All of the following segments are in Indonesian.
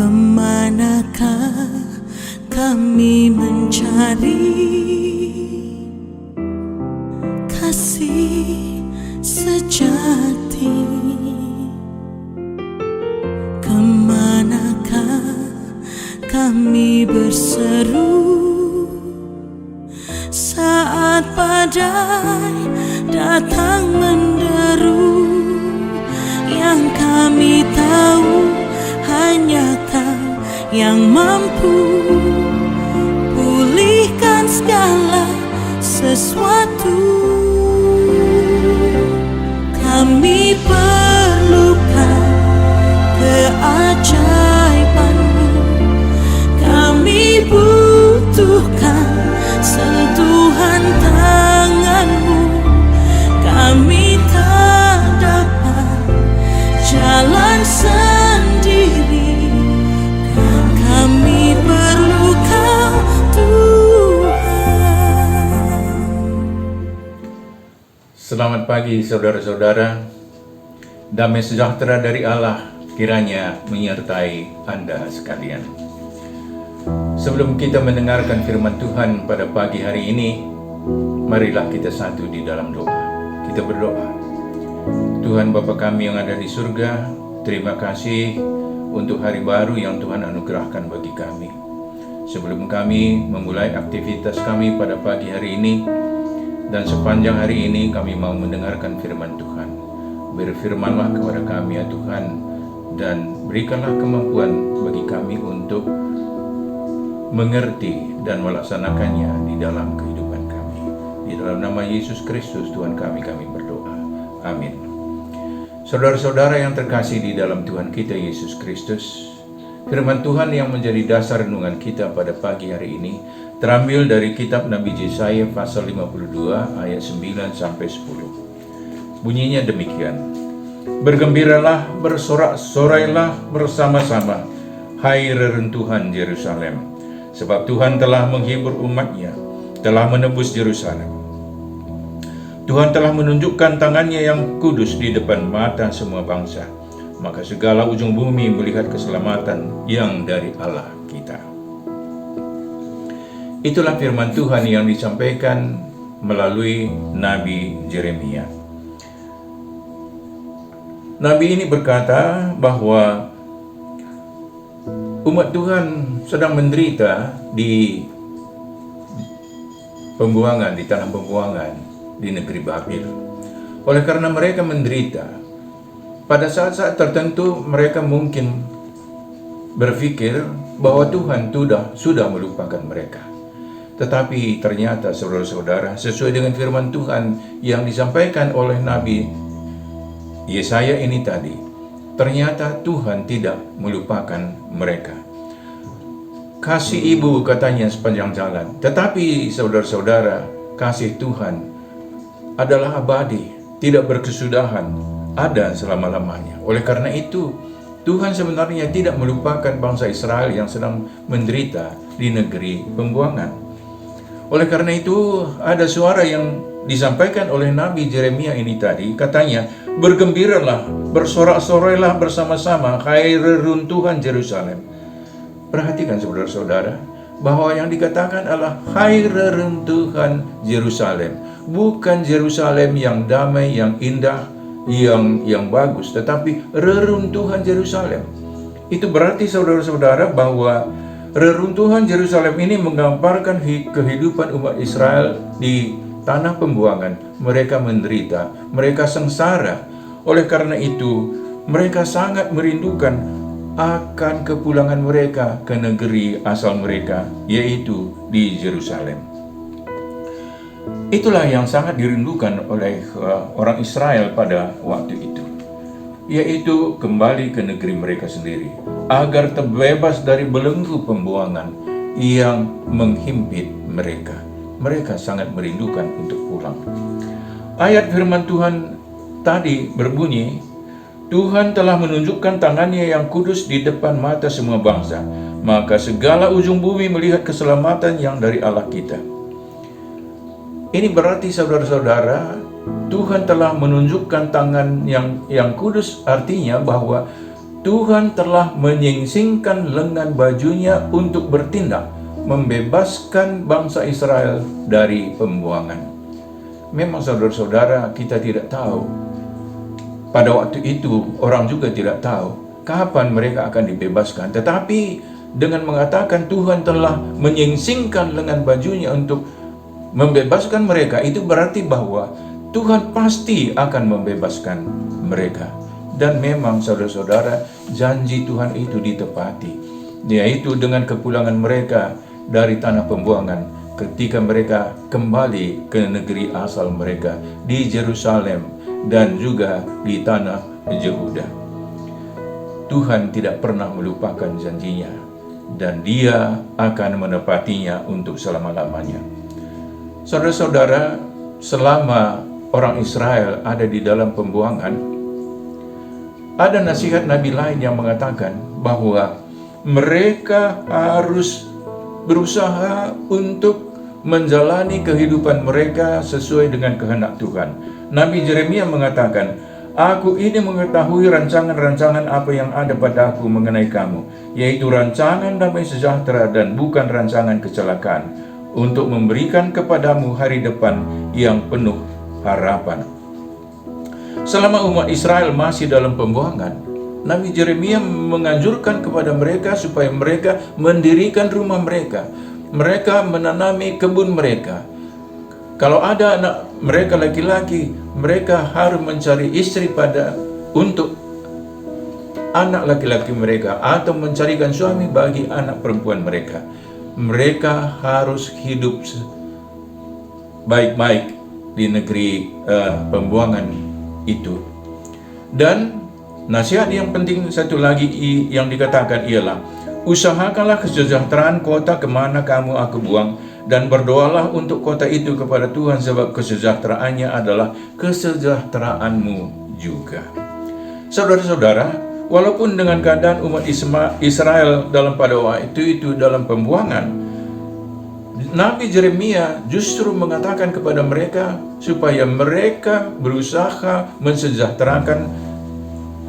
Kemanakah kami mencari kasih sejati? Kemanakah kami berseru saat badai datang menderu? Yang kami tahu hanya Kau yang mampu pulihkan segala sesuatu. Kami perlukan keajaiban-Mu, kami butuhkan sentuhan tangan-Mu. Kami tak dapat jalan sendiri, kami perlu Kau, Tuhan. Selamat pagi saudara-saudara. Damai sejahtera dari Allah kiranya menyertai Anda sekalian. Sebelum kita mendengarkan firman Tuhan pada pagi hari ini, marilah kita satu di dalam doa. Kita berdoa. Tuhan Bapa kami yang ada di surga, terima kasih untuk hari baru yang Tuhan anugerahkan bagi kami. Sebelum kami memulai aktivitas kami pada pagi hari ini dan sepanjang hari ini, kami mau mendengarkan firman Tuhan. Berfirmanlah kepada kami ya Tuhan, dan berikanlah kemampuan bagi kami untuk mengerti dan melaksanakannya di dalam kehidupan kami. Di dalam nama Yesus Kristus Tuhan kami berdoa. Amin. Saudara-saudara yang terkasih di dalam Tuhan kita Yesus Kristus, firman Tuhan yang menjadi dasar renungan kita pada pagi hari ini terambil dari kitab Nabi Yesaya pasal 52 ayat 9 sampai 10. Bunyinya demikian: Bergembiralah, bersorak-sorailah bersama-sama, hai reruntuhan Yerusalem, sebab Tuhan telah menghibur umat-Nya, telah menebus Yerusalem. Tuhan telah menunjukkan tangan-Nya yang kudus di depan mata semua bangsa, maka segala ujung bumi melihat keselamatan yang dari Allah kita. Itulah firman Tuhan yang disampaikan melalui Nabi Yeremia. Nabi ini berkata bahwa umat Tuhan sedang menderita di pembuangan, di tanah pembuangan di negeri Babil. Oleh karena mereka menderita, pada saat-saat tertentu mereka mungkin berpikir bahwa Tuhan sudah melupakan mereka. Tetapi ternyata saudara-saudara, sesuai dengan firman Tuhan yang disampaikan oleh Nabi Yesaya ini tadi, ternyata Tuhan tidak melupakan mereka. Kasih ibu katanya sepanjang jalan, tetapi saudara-saudara, kasih Tuhan adalah abadi, tidak berkesudahan, ada selama-lamanya. Oleh karena itu, Tuhan sebenarnya tidak melupakan bangsa Israel yang sedang menderita di negeri pembuangan. Oleh karena itu, ada suara yang disampaikan oleh Nabi Yeremia ini tadi, katanya, bergembiralah, bersorak-sorailah bersama-sama, hai reruntuhan Yerusalem. Perhatikan saudara-saudara, bahwa yang dikatakan adalah hai reruntuhan Yerusalem, bukan Yerusalem yang damai, yang indah, yang bagus, tetapi reruntuhan Yerusalem. Itu berarti saudara-saudara bahwa reruntuhan Yerusalem ini menggambarkan kehidupan umat Israel di tanah pembuangan. Mereka menderita, mereka sengsara. Oleh karena itu, mereka sangat merindukan akan kepulangan mereka ke negeri asal mereka, yaitu di Yerusalem. Itulah yang sangat dirindukan oleh orang Israel pada waktu itu, yaitu kembali ke negeri mereka sendiri, agar terbebas dari belenggu pembuangan yang menghimpit mereka. Mereka sangat merindukan untuk pulang. Ayat firman Tuhan tadi berbunyi, Tuhan telah menunjukkan tangan-Nya yang kudus di depan mata semua bangsa, maka segala ujung bumi melihat keselamatan yang dari Allah kita. Ini berarti saudara-saudara, Tuhan telah menunjukkan tangan yang kudus, artinya bahwa Tuhan telah menyingsingkan lengan bajunya untuk bertindak membebaskan bangsa Israel dari pembuangan. Memang saudara-saudara, kita tidak tahu. Pada waktu itu orang juga tidak tahu kapan mereka akan dibebaskan. Tetapi dengan mengatakan Tuhan telah menyingsingkan lengan bajunya untuk membebaskan mereka, itu berarti bahwa Tuhan pasti akan membebaskan mereka. Dan memang saudara-saudara, janji Tuhan itu ditepati, yaitu dengan kepulangan mereka dari tanah pembuangan ketika mereka kembali ke negeri asal mereka di Yerusalem dan juga di tanah Yehuda. Tuhan tidak pernah melupakan janjinya dan Dia akan menepatinya untuk selama-lamanya. Saudara-saudara, selama orang Israel ada di dalam pembuangan, ada nasihat Nabi lain yang mengatakan bahwa mereka harus berusaha untuk menjalani kehidupan mereka sesuai dengan kehendak Tuhan. Nabi Yeremia mengatakan, "Aku ini mengetahui rancangan-rancangan apa yang ada padaku mengenai kamu, yaitu rancangan damai sejahtera dan bukan rancangan kecelakaan, untuk memberikan kepadamu hari depan yang penuh harapan." Selama umat Israel masih dalam pembuangan, Nabi Yeremia menganjurkan kepada mereka supaya mereka mendirikan rumah mereka. Mereka menanami kebun mereka. Kalau ada anak mereka laki-laki, mereka harus mencari istri untuk anak laki-laki mereka, atau mencarikan suami bagi anak perempuan mereka. Mereka harus hidup baik-baik di negeri pembuangan itu. Dan nasihat yang penting satu lagi yang dikatakan ialah, usahakanlah kesejahteraan kota kemana kamu aku buang, dan berdoalah untuk kota itu kepada Tuhan, sebab kesejahteraannya adalah kesejahteraanmu juga. Saudara-saudara, walaupun dengan keadaan umat Israel pada waktu itu dalam pembuangan, Nabi Yeremia justru mengatakan kepada mereka supaya mereka berusaha mensejahterakan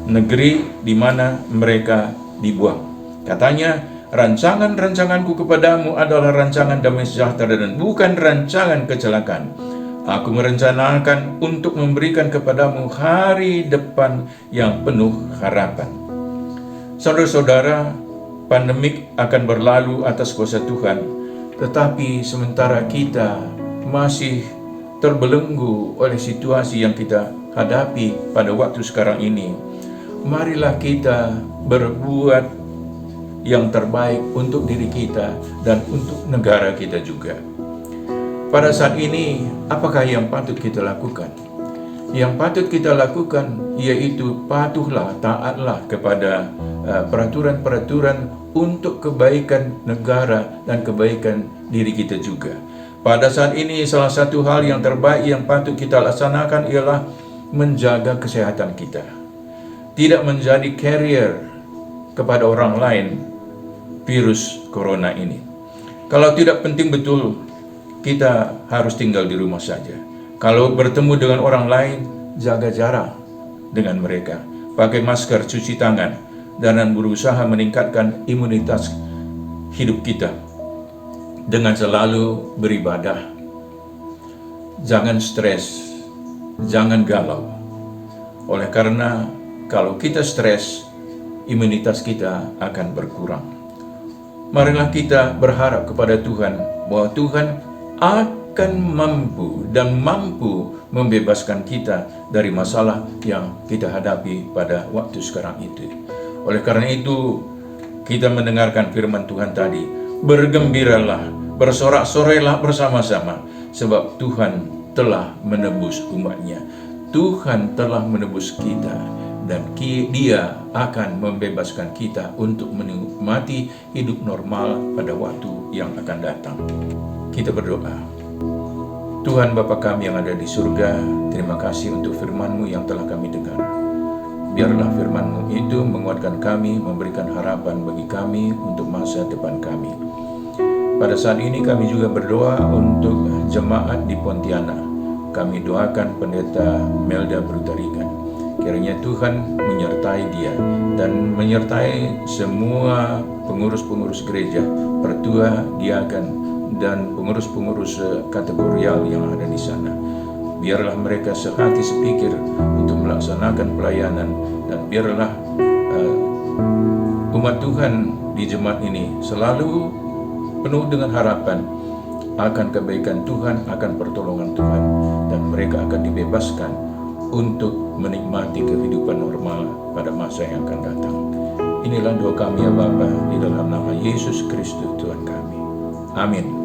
negeri di mana mereka dibuang. Katanya, rancangan-rancanganku kepadamu adalah rancangan damai sejahtera dan bukan rancangan kecelakaan. Aku merencanakan untuk memberikan kepadamu hari depan yang penuh harapan. Saudara-saudara, pandemik akan berlalu atas kuasa Tuhan. Tetapi sementara kita masih terbelenggu oleh situasi yang kita hadapi pada waktu sekarang ini, marilah kita berbuat yang terbaik untuk diri kita dan untuk negara kita juga. Pada saat ini, apakah yang patut kita lakukan? Yang patut kita lakukan yaitu patuhlah, taatlah kepada peraturan-peraturan untuk kebaikan negara dan kebaikan diri kita juga. Pada saat ini, salah satu hal yang terbaik yang patut kita laksanakan ialah menjaga kesehatan kita. Tidak menjadi carrier kepada orang lain virus corona ini. Kalau tidak penting betul, kita harus tinggal di rumah saja. Kalau bertemu dengan orang lain, jaga jarak dengan mereka. Pakai masker, cuci tangan, dan berusaha meningkatkan imunitas hidup kita dengan selalu beribadah. Jangan stres, jangan galau. Oleh karena kalau kita stres, imunitas kita akan berkurang. Marilah kita berharap kepada Tuhan bahwa Tuhan akan mampu membebaskan kita dari masalah yang kita hadapi pada waktu sekarang itu. Oleh karena itu, kita mendengarkan firman Tuhan tadi, bergembiralah, bersorak-sorailah bersama-sama, sebab Tuhan telah menebus umatnya. Tuhan telah menebus kita, dan Dia akan membebaskan kita untuk menikmati hidup normal pada waktu yang akan datang. Kita berdoa. Tuhan Bapa kami yang ada di surga, terima kasih untuk firman-Mu yang telah kami dengar. Biarlah firman-Mu itu menguatkan kami, memberikan harapan bagi kami untuk masa depan kami. Pada saat ini kami juga berdoa untuk jemaat di Pontianak. Kami doakan Pendeta Melda Brutarigan. Kiranya Tuhan menyertai dia dan menyertai semua pengurus-pengurus gereja, pertua, diaken, dan pengurus-pengurus kategorial yang ada di sana. Biarlah mereka sehati sepikir untuk melaksanakan pelayanan, dan biarlah umat Tuhan di jemaat ini selalu penuh dengan harapan akan kebaikan Tuhan, akan pertolongan Tuhan, dan mereka akan dibebaskan untuk menikmati kehidupan normal pada masa yang akan datang. Inilah doa kami ya Bapa, di dalam nama Yesus Kristus Tuhan kami. Amin.